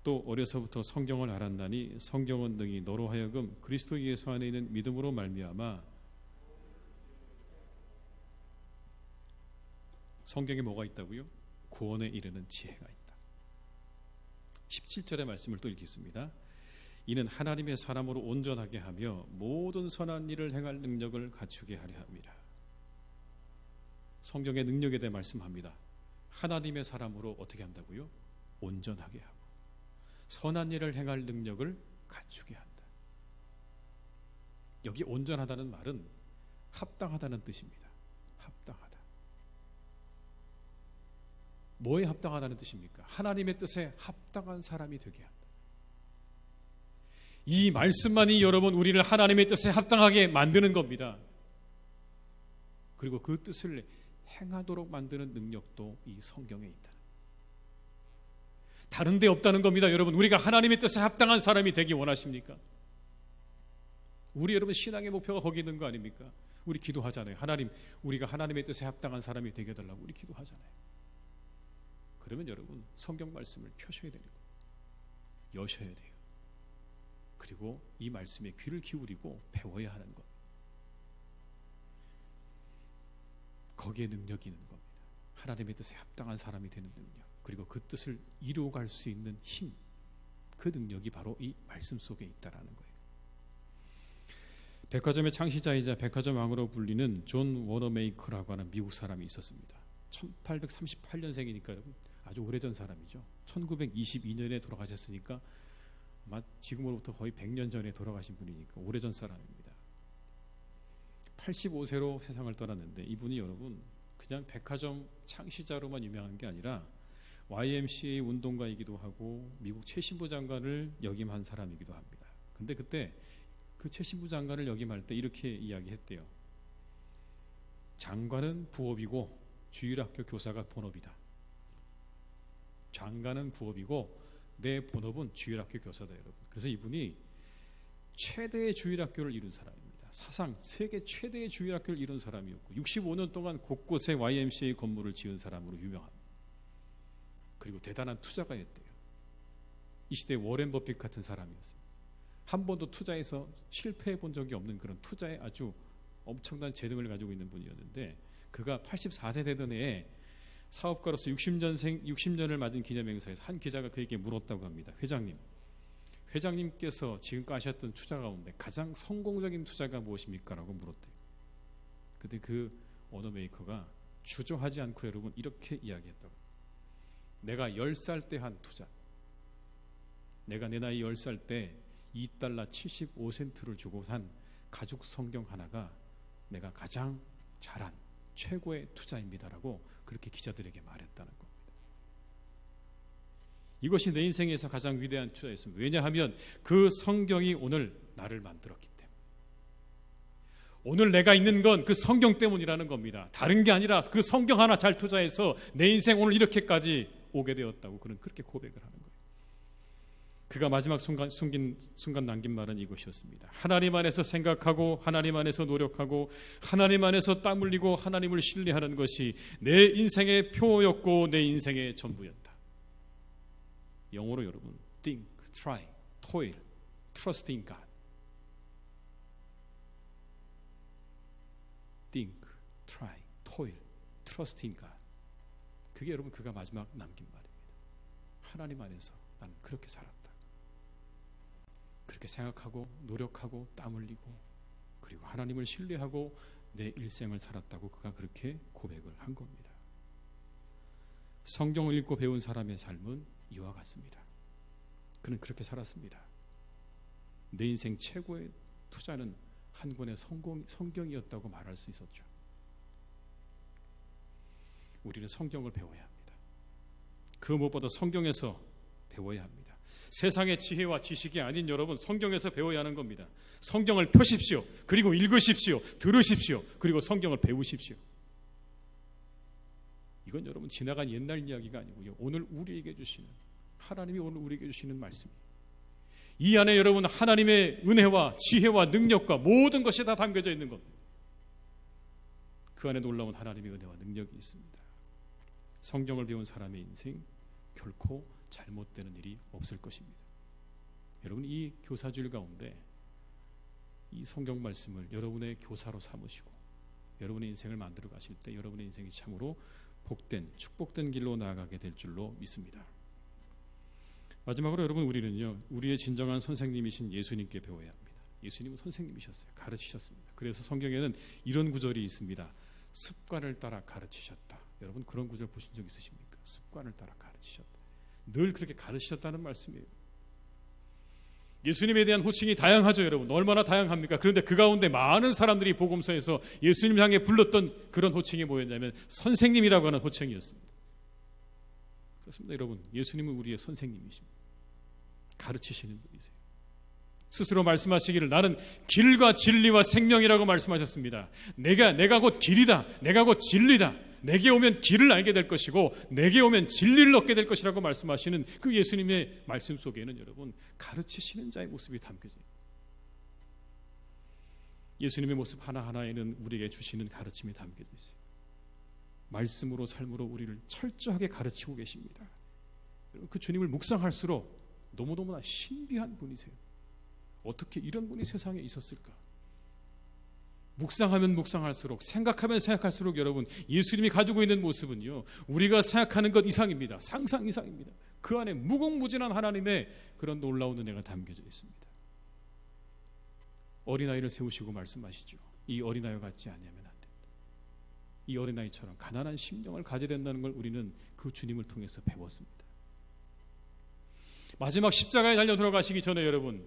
또 어려서부터 성경을 알았나니 성경은 능히 너로 하여금 그리스도 예수 안에 있는 믿음으로 말미암아. 성경에 뭐가 있다고요? 구원에 이르는 지혜가 있다. 17절의 말씀을 또 읽겠습니다. 이는 하나님의 사람으로 온전하게 하며 모든 선한 일을 행할 능력을 갖추게 하려 함이라. 성경의 능력에 대해 말씀합니다. 하나님의 사람으로 어떻게 한다고요? 온전하게 하고 선한 일을 행할 능력을 갖추게 한다. 여기 온전하다는 말은 합당하다는 뜻입니다. 합당하다. 뭐에 합당하다는 뜻입니까? 하나님의 뜻에 합당한 사람이 되게 한다. 이 말씀만이 여러분 우리를 하나님의 뜻에 합당하게 만드는 겁니다. 그리고 그 뜻을 행하도록 만드는 능력도 이 성경에 있다. 다른 데 없다는 겁니다. 여러분 우리가 하나님의 뜻에 합당한 사람이 되기 원하십니까? 우리 여러분 신앙의 목표가 거기 있는 거 아닙니까? 우리 기도하잖아요. 하나님 우리가 하나님의 뜻에 합당한 사람이 되게 해달라고 우리 기도하잖아요. 그러면 여러분 성경 말씀을 펴셔야 되는 거예요. 여셔야 돼요. 그리고 이 말씀에 귀를 기울이고 배워야 하는 것. 거기에 능력이 있는 겁니다. 하나님의 뜻에 합당한 사람이 되는 능력, 그리고 그 뜻을 이루어갈 수 있는 힘, 그 능력이 바로 이 말씀 속에 있다라는 거예요. 백화점의 창시자이자 백화점 왕으로 불리는 존 워너메이커라고 하는 미국 사람이 있었습니다. 1838년생이니까 여러분 아주 오래전 사람이죠. 1922년에 돌아가셨으니까 아마 지금으로부터 거의 100년 전에 돌아가신 분이니까 오래전 사람입니다. 85세로 세상을 떠났는데 이분이 여러분 그냥 백화점 창시자로만 유명한 게 아니라 YMCA 운동가이기도 하고 미국 최신부 장관을 역임한 사람이기도 합니다. 근데 그때 그 최신부 장관을 역임할 때 이렇게 이야기했대요. 장관은 부업이고 주일학교 교사가 본업이다. 장관은 부업이고 내 본업은 주일학교 교사다 여러분. 그래서 이분이 최대의 주일학교를 이룬 사람입니다. 사상 세계 최대의 주일학교를 이룬 사람이었고 65년 동안 곳곳에 YMCA 건물을 지은 사람으로 유명합니다. 그리고 대단한 투자가였대요. 이 시대에 워렌 버핏 같은 사람이었어요. 한 번도 투자에서 실패해 본 적이 없는 그런 투자에 아주 엄청난 재능을 가지고 있는 분이었는데, 그가 84세 되던 해에 사업가로서 60년을 맞은 기념행사에서 한 기자가 그에게 물었다고 합니다. 회장님께서 지금까지 하셨던 투자 가운데 가장 성공적인 투자가 무엇입니까? 라고 물었대요. 그때 그 오너 메이커가 주저하지 않고 여러분 이렇게 이야기했다고. 내가 10살 때 한 투자, 내가 내 나이 10살 때 $2 75센트를 주고 산 가죽 성경 하나가 내가 가장 잘한 최고의 투자입니다라고 그렇게 기자들에게 말했다는 겁니다. 이것이 내 인생에서 가장 위대한 투자였습니다. 왜냐하면 그 성경이 오늘 나를 만들었기 때문에. 오늘 내가 있는 건 그 성경 때문이라는 겁니다. 다른 게 아니라 그 성경 하나 잘 투자해서 내 인생 오늘 이렇게까지 오게 되었다고 그는 그렇게 고백을 하는 거예요. 그가 마지막 순간 남긴 말은 이것이었습니다. 하나님 안에서 생각하고 하나님 안에서 노력하고 하나님 안에서 땀 흘리고 하나님을 신뢰하는 것이 내 인생의 표였고 내 인생의 전부였다. 영어로 여러분 think, try, toil, trust in God. think, try, toil, trust in God. 그게 여러분 그가 마지막 남긴 말입니다. 하나님 안에서 나는 그렇게 살았다. 그렇게 생각하고 노력하고 땀 흘리고 그리고 하나님을 신뢰하고 내 일생을 살았다고 그가 그렇게 고백을 한 겁니다. 성경을 읽고 배운 사람의 삶은 이와 같습니다. 그는 그렇게 살았습니다. 내 인생 최고의 투자는 한 권의 성경이었다고 말할 수 있었죠. 우리는 성경을 배워야 합니다. 그 무엇보다 성경에서 배워야 합니다. 세상의 지혜와 지식이 아닌 여러분, 성경에서 배워야 하는 겁니다. 성경을 펴십시오. 그리고 읽으십시오. 들으십시오. 그리고 성경을 배우십시오. 이건 여러분 지나간 옛날 이야기가 아니고요. 오늘 우리에게 주시는, 하나님이 오늘 우리에게 주시는 말씀이에요. 이 안에 여러분 하나님의 은혜와 지혜와 능력과 모든 것이 다 담겨져 있는 겁니다. 그 안에 놀라운 하나님의 은혜와 능력이 있습니다. 성경을 배운 사람의 인생 결코 잘못되는 일이 없을 것입니다. 여러분 이 교사주일 가운데 이 성경 말씀을 여러분의 교사로 삼으시고 여러분의 인생을 만들어 가실 때 여러분의 인생이 참으로 복된 축복된 길로 나아가게 될 줄로 믿습니다. 마지막으로 여러분 우리는요 우리의 진정한 선생님이신 예수님께 배워야 합니다. 예수님은 선생님이셨어요. 가르치셨습니다. 그래서 성경에는 이런 구절이 있습니다. 습관을 따라 가르치셨다. 여러분 그런 구절 보신 적 있으십니까? 습관을 따라 가르치셨다. 늘 그렇게 가르치셨다는 말씀이에요. 예수님에 대한 호칭이 다양하죠. 여러분 얼마나 다양합니까? 그런데 그 가운데 많은 사람들이 복음서에서 예수님 향해 불렀던 그런 호칭이 뭐였냐면 선생님이라고 하는 호칭이었습니다. 그렇습니다. 여러분 예수님은 우리의 선생님이십니다. 가르치시는 분이세요. 스스로 말씀하시기를 나는 길과 진리와 생명이라고 말씀하셨습니다. 내가 곧 길이다. 내가 곧 진리다. 내게 오면 길을 알게 될 것이고 내게 오면 진리를 얻게 될 것이라고 말씀하시는 그 예수님의 말씀 속에는 여러분 가르치시는 자의 모습이 담겨져 있습니다. 예수님의 모습 하나하나에는 우리에게 주시는 가르침이 담겨져 있어요. 말씀으로 삶으로 우리를 철저하게 가르치고 계십니다. 그 주님을 묵상할수록 너무너무나 신비한 분이세요. 어떻게 이런 분이 세상에 있었을까? 묵상하면 묵상할수록 생각하면 생각할수록 여러분 예수님이 가지고 있는 모습은요 우리가 생각하는 것 이상입니다. 상상 이상입니다. 그 안에 무궁무진한 하나님의 그런 놀라운 은혜가 담겨져 있습니다. 어린아이를 세우시고 말씀하시죠. 이 어린아이와 같지 아니하면 안 된다. 이 어린아이처럼 가난한 심령을 가져야 된다는 걸 우리는 그 주님을 통해서 배웠습니다. 마지막 십자가에 달려 들어가시기 전에 여러분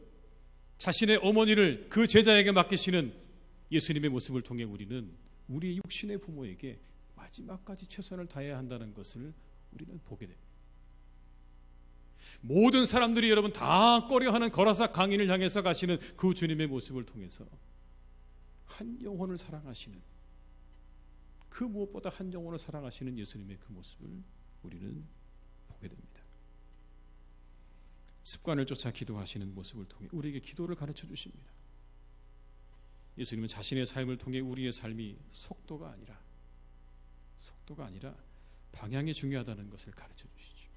자신의 어머니를 그 제자에게 맡기시는 예수님의 모습을 통해 우리는 우리 육신의 부모에게 마지막까지 최선을 다해야 한다는 것을 우리는 보게 됩니다. 모든 사람들이 여러분 다 꺼려하는 거라사 강인을 향해서 가시는 그 주님의 모습을 통해서 한 영혼을 사랑하시는 그 무엇보다 한 영혼을 사랑하시는 예수님의 그 모습을 우리는 보게 됩니다. 습관을 쫓아 기도하시는 모습을 통해 우리에게 기도를 가르쳐 주십니다. 예수님은 자신의 삶을 통해 우리의 삶이 속도가 아니라 방향이 중요하다는 것을 가르쳐 주시죠.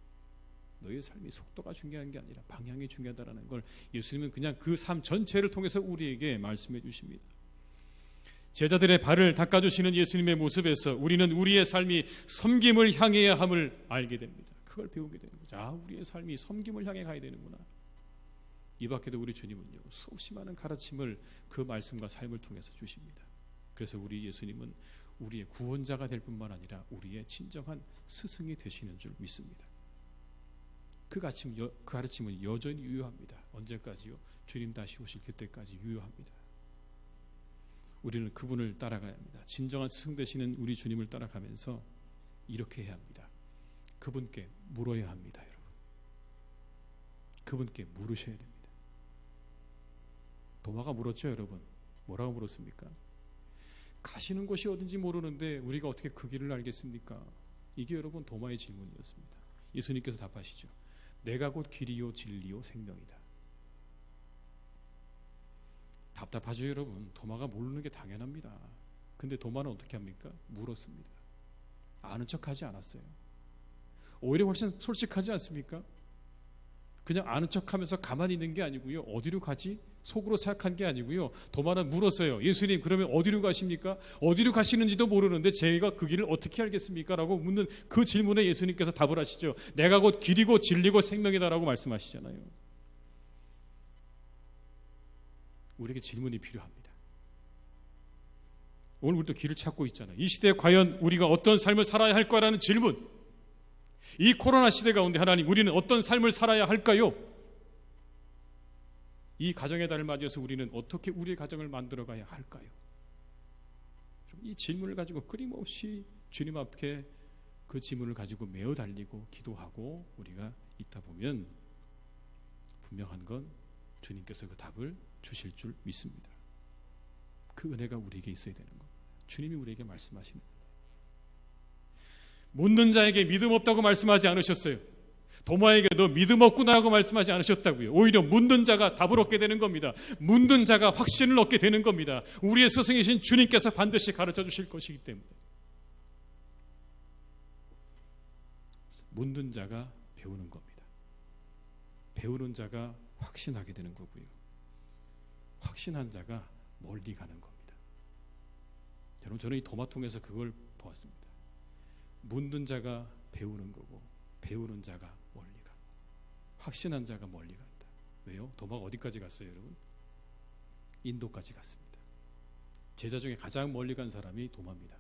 너의 삶이 속도가 중요한 게 아니라 방향이 중요하다는 걸 예수님은 그냥 그 삶 전체를 통해서 우리에게 말씀해 주십니다. 제자들의 발을 닦아주시는 예수님의 모습에서 우리는 우리의 삶이 섬김을 향해야 함을 알게 됩니다. 그걸 배우게 되는 거죠. 아, 우리의 삶이 섬김을 향해 가야 되는구나. 이 밖에도 우리 주님은요, 수없이 많은 가르침을 그 말씀과 삶을 통해서 주십니다. 그래서 우리 예수님은 우리의 구원자가 될 뿐만 아니라 우리의 진정한 스승이 되시는 줄 믿습니다. 그 가르침은 여전히 유효합니다. 언제까지요? 주님 다시 오실 그때까지 유효합니다. 우리는 그분을 따라가야 합니다. 진정한 스승 되시는 우리 주님을 따라가면서 이렇게 해야 합니다. 그분께 물어야 합니다, 여러분. 그분께 물으셔야 됩니다. 도마가 물었죠, 여러분. 뭐라고 물었습니까? 가시는 곳이 어딘지 모르는데 우리가 어떻게 그 길을 알겠습니까? 이게 여러분 도마의 질문이었습니다. 예수님께서 답하시죠. 내가 곧 길이요 진리요 생명이다. 답답하죠, 여러분. 도마가 모르는 게 당연합니다. 근데 도마는 어떻게 합니까? 물었습니다. 아는 척하지 않았어요. 오히려 훨씬 솔직하지 않습니까? 그냥 아는 척하면서 가만히 있는 게 아니고요. 어디로 가지? 속으로 생각한 게 아니고요. 도마는 물었어요. 예수님, 그러면 어디로 가십니까? 어디로 가시는지도 모르는데 제가 그 길을 어떻게 알겠습니까? 라고 묻는 그 질문에 예수님께서 답을 하시죠. 내가 곧 길이고 진리고 생명이다라고 말씀하시잖아요. 우리에게 질문이 필요합니다. 오늘 우리도 길을 찾고 있잖아요. 이 시대에 과연 우리가 어떤 삶을 살아야 할까라는 질문. 이 코로나 시대 가운데 하나님, 우리는 어떤 삶을 살아야 할까요? 이 가정의 달을 맞이해서 우리는 어떻게 우리의 가정을 만들어가야 할까요? 이 질문을 가지고 끊임없이 주님 앞에 그 질문을 가지고 매어 달리고 기도하고 우리가 있다 보면 분명한 건 주님께서 그 답을 주실 줄 믿습니다. 그 은혜가 우리에게 있어야 되는 겁니다. 주님이 우리에게 말씀하시는 거예요. 묻는 자에게 믿음 없다고 말씀하지 않으셨어요. 도마에게 너 믿음 없구나 하고 말씀하지 않으셨다고요. 오히려 묻는 자가 답을 얻게 되는 겁니다. 묻는 자가 확신을 얻게 되는 겁니다. 우리의 스승이신 주님께서 반드시 가르쳐 주실 것이기 때문에. 묻는 자가 배우는 겁니다. 배우는 자가 확신하게 되는 거고요. 확신한 자가 멀리 가는 겁니다. 여러분, 저는 이 도마통에서 그걸 보았습니다. 묻는 자가 배우는 거고 배우는 자가 멀리 가고 확신한 자가 멀리 간다. 왜요? 도마가 어디까지 갔어요, 여러분? 인도까지 갔습니다. 제자 중에 가장 멀리 간 사람이 도마입니다.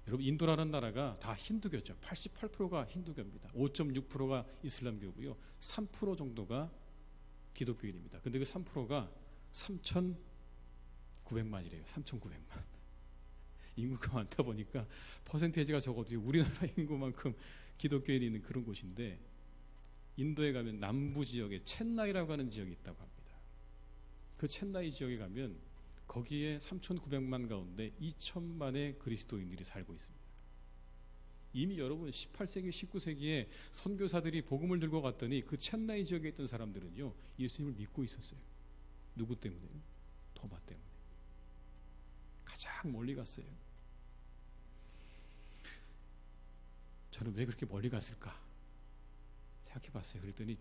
여러분, 인도라는 나라가 다 힌두교죠. 88%가 힌두교입니다. 5.6%가 이슬람교고요. 3% 정도가 기독교인입니다. 근데 그 3%가 3,900만이래요. 3,900만. 인구가 많다 보니까 퍼센테이지가 적어도 우리나라 인구만큼 기독교인이 있는 그런 곳인데, 인도에 가면 남부 지역에 첸나이라고 하는 지역이 있다고 합니다. 그 첸나이 지역에 가면 거기에 3,900만 가운데 2천만의 그리스도인들이 살고 있습니다. 이미 여러분 18세기, 19세기에 선교사들이 복음을 들고 갔더니 그 첸나이 지역에 있던 사람들은요, 예수님을 믿고 있었어요. 누구 때문에요? 도마 때문에. 가장 멀리 갔어요. 저는 왜 그렇게 멀리 갔을까 생각해 봤어요. 그랬더니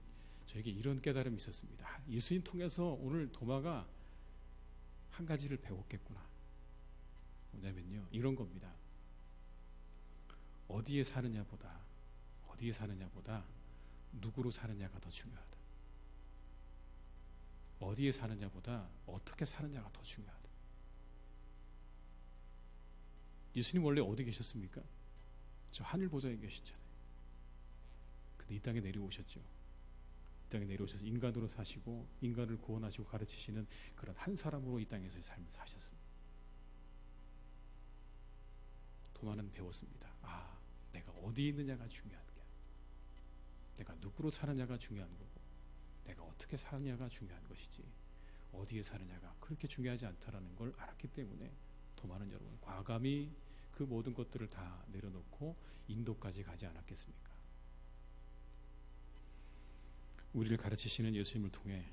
저에게 이런 깨달음이 있었습니다. 예수님 통해서 오늘 도마가 한 가지를 배웠겠구나. 뭐냐면요, 이런 겁니다. 어디에 사느냐보다 누구로 사느냐가 더 중요하다. 어디에 사느냐보다 어떻게 사느냐가 더 중요하다. 예수님 원래 어디 계셨습니까? 저 하늘 보좌에 계시잖아요. 근데 이 땅에 내려오셨죠. 이 땅에 내려오셔서 인간으로 사시고 인간을 구원하시고 가르치시는 그런 한 사람으로 이 땅에서의 삶을 사셨습니다. 도마는 배웠습니다. 아, 내가 어디 있느냐가 중요한 게 아니야. 내가 누구로 사느냐가 중요한 거고 내가 어떻게 사느냐가 중요한 것이지 어디에 사느냐가 그렇게 중요하지 않다라는 걸 알았기 때문에 도마는 여러분 과감히 그 모든 것들을 다 내려놓고 인도까지 가지 않았겠습니까? 우리를 가르치시는 예수님을 통해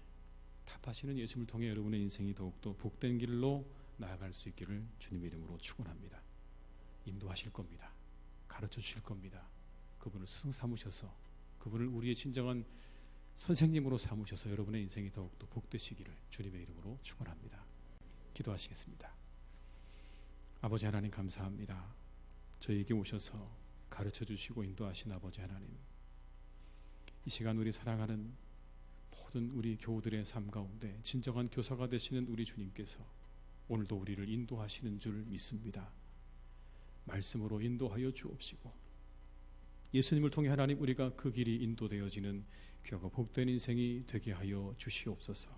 답하시는 예수님을 통해 여러분의 인생이 더욱더 복된 길로 나아갈 수 있기를 주님의 이름으로 축원합니다. 인도하실 겁니다. 가르쳐 주실 겁니다. 그분을 스승 삼으셔서, 그분을 우리의 진정한 선생님으로 삼으셔서 여러분의 인생이 더욱더 복되시기를 주님의 이름으로 축원합니다. 기도하시겠습니다. 아버지 하나님, 감사합니다. 저희에게 오셔서 가르쳐 주시고 인도하신 아버지 하나님, 이 시간 우리 사랑하는 모든 우리 교우들의 삶 가운데 진정한 교사가 되시는 우리 주님께서 오늘도 우리를 인도하시는 줄 믿습니다. 말씀으로 인도하여 주옵시고, 예수님을 통해 하나님, 우리가 그 길이 인도되어지는 귀하고 복된 인생이 되게 하여 주시옵소서.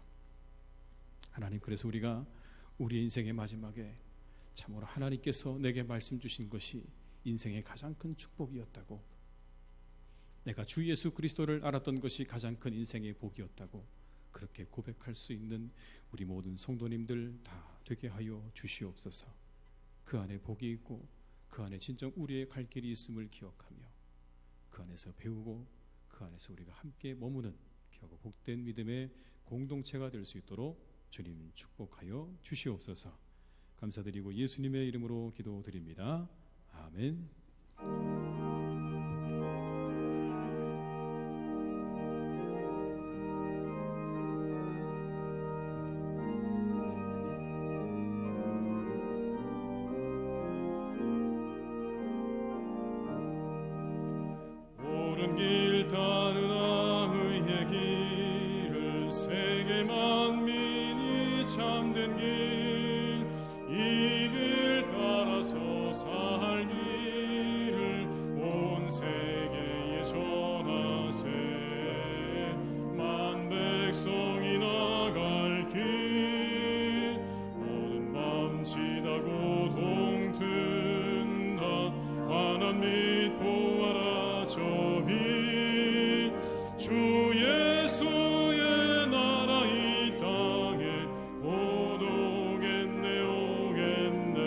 하나님, 그래서 우리가 우리 인생의 마지막에 참으로 하나님께서 내게 말씀 주신 것이 인생의 가장 큰 축복이었다고, 내가 주 예수 그리스도를 알았던 것이 가장 큰 인생의 복이었다고 그렇게 고백할 수 있는 우리 모든 성도님들 다 되게 하여 주시옵소서. 그 안에 복이 있고 그 안에 진정 우리의 갈 길이 있음을 기억하며 그 안에서 배우고 그 안에서 우리가 함께 머무는 귀하고 복된 믿음의 공동체가 될 수 있도록 주님 축복하여 주시옵소서. 감사드리고 예수님의 이름으로 기도드립니다. 아멘. 옳은 길 따르라 의의 길을, 세계 만민이 참된 길, 이 길 따라서 살기를 온 세계에 전하세. 만 백성이 나갈 길, 모든 밤 지다고 동튼다. 환난 및 보아라 저비, 주 예수의 나라 이 땅에 곧 오겠네 오겠네.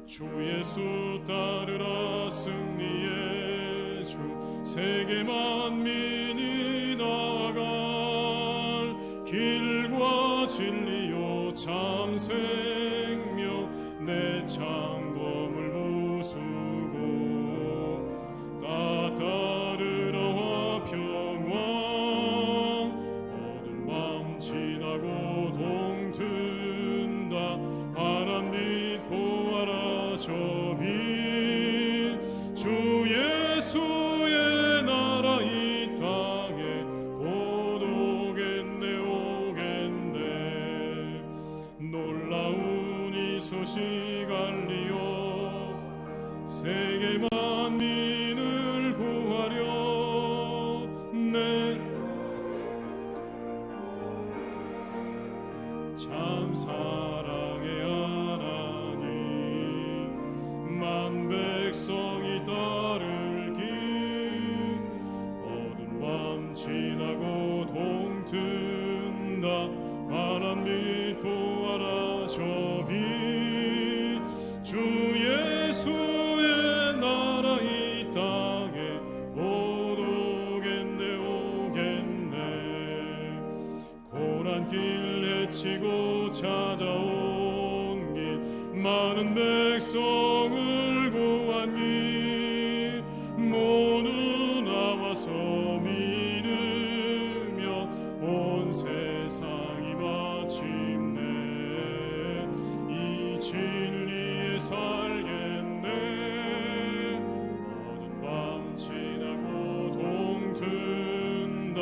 주 예수 따르라 승리의 주, 세계 만민이 나아갈 길과 진리요 참 생명, 내 창검을 부수고 따르라 평강. 어두운 밤 지나고 동튼다. 환난 및 보아라 저비, 주 예수의 나라 이 땅에 곧 오겠네 오겠네. 놀라운 이 소식 알리오, 세계 만민을 구하려 내 참 사랑의 하나님, 만 백성이 따를 길, 어두운 밤 지나고 동튼다. 환난 및 보아라 저비, 주 예수의 나라 이 땅에 곧 오겠네 오겠네. 고난 길 헤치고 찾아온 길, 많은 백성을 구한 길, 모두 나와서 믿으며 온 세상이 마침내 이 진리에 살겠네. 모든 밤 지나고 동튼다.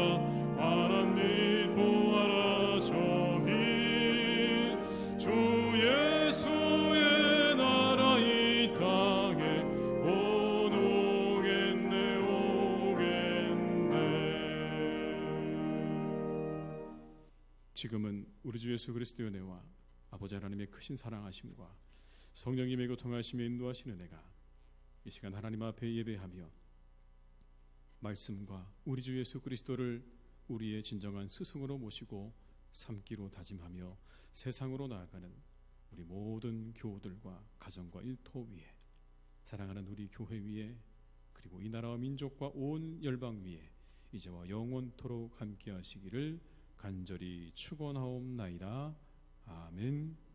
환난 및 보아라 저기, 주 예수의 나라 이 땅에 곧 오겠네 오겠네. 지금은 우리 주 예수 그리스도의 은혜와 아버지 하나님의 크신 사랑하심과 성령님의 교통하심에 인도하시는 은혜가 이 시간 하나님 앞에 예배하며 말씀과 우리 주 예수 그리스도를 우리의 진정한 스승으로 모시고 삼기로 다짐하며 세상으로 나아가는 우리 모든 교우들과 가정과 일터 위에, 사랑하는 우리 교회 위에, 그리고 이 나라와 민족과 온 열방 위에 이제와 영원토록 함께 하시기를 간절히 축원하옵나이다. 아멘.